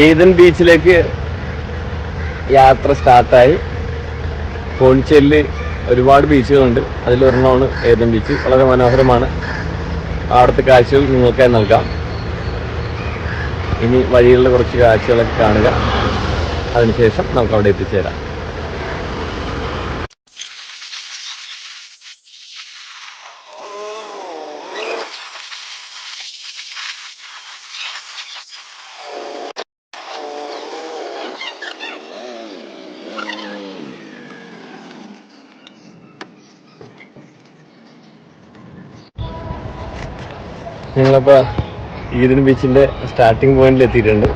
ഏതൻ ബീച്ചിലേക്ക് യാത്ര സ്റ്റാർട്ടായി. പോണ്ടിച്ചേരിയിൽ ഒരുപാട് ബീച്ചുകളുണ്ട്. അതിലൊരെണ്ണമാണ് ഏതൻ ബീച്ച്. വളരെ മനോഹരമാണ്. അവിടുത്തെ കാഴ്ചകൾ നിങ്ങൾക്കായി നൽകാം. ഇനി വഴികളിലെ കുറച്ച് കാഴ്ചകളൊക്കെ കാണുക. അതിനുശേഷം നമുക്ക് അവിടെ എത്തിച്ചേരാം. ഞങ്ങളിപ്പോൾ ഈദൻ ബീച്ചിൻ്റെ സ്റ്റാർട്ടിംഗ് പോയിന്റിൽ എത്തിയിട്ടുണ്ട്.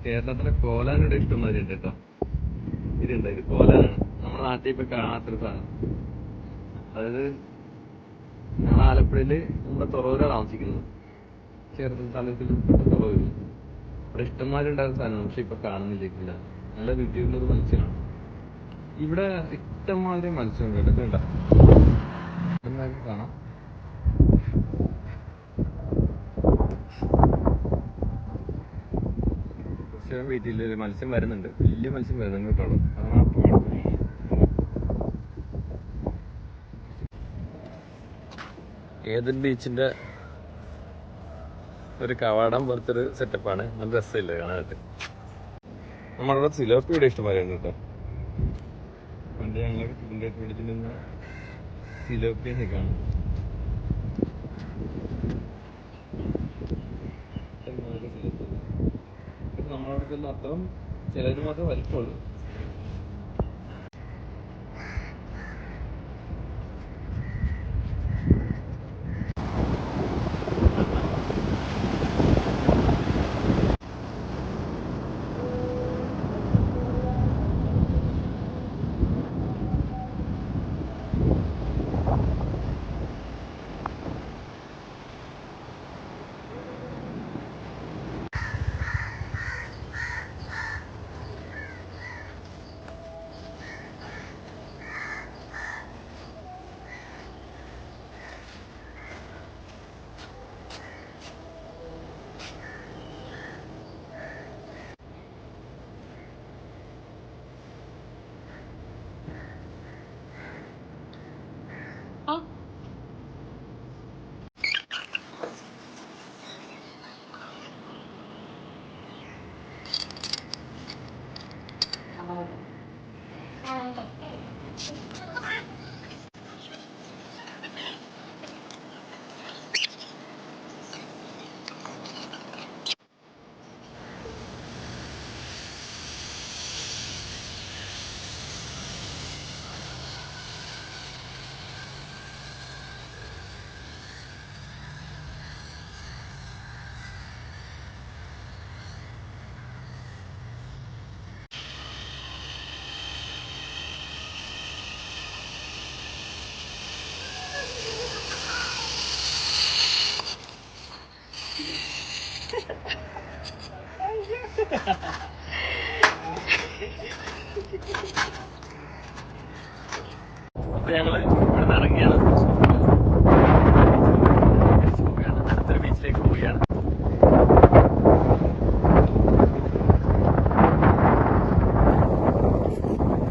കേരളത്തിലെ കോലാനിയുടെ ഇഷ്ടംമാതിരി ഉണ്ട് കേട്ടോ. ഇതുണ്ട്, ഇത് കോലാനാണ്. നമ്മുടെ നാട്ടിൽ ഇപ്പം കാണാത്തൊരു സാധനം. അതായത് നമ്മൾ ആലപ്പുഴയിൽ നമ്മുടെ തുറവൂരാണ് താമസിക്കുന്നത്. ചെറുതും സ്ഥലത്തിൽ തുറവൂര്. ഇവിടെ ഇഷ്ടംമാതിരി ഉണ്ടാകുന്ന സാധനമാണ്. പക്ഷെ ഇപ്പം കാണുന്നില്ല. നല്ല രുചിയുള്ളൊരു മത്സ്യമാണ്. ഇവിടെ ഇഷ്ടംമാതിരി മത്സ്യം കേട്ടിട്ടുണ്ട. എന്തായാലും കാണാം. കുറച്ച് വീട്ടിൽ മത്സ്യം വരുന്നുണ്ട്. വലിയ മത്സ്യം വരുന്നുണ്ട് കേട്ടോ. അതാണ് ഏതൻ ബീച്ചിന്റെ ഒരു കവാടം പോലത്തെ ഒരു സെറ്റപ്പാണ്. നല്ല രസമില്ല കാണാനായിട്ട്. നമ്മളുടെ സിലോപ്പി ഇവിടെ ഇഷ്ടംമാരുണ്ട് കേട്ടോ. പണ്ട് ഞങ്ങൾ ഇതിൻ്റെ പിടിച്ചിരുന്ന സിലോപ്പിയെ കാണും. നമ്മളവിടെ അത്രയും ചിലര് മാത്രമേ വലിപ്പമുള്ളൂ. അപ്പൊ ഞങ്ങള് ഇവിടെ നിന്ന് ഇറങ്ങിയാണ്.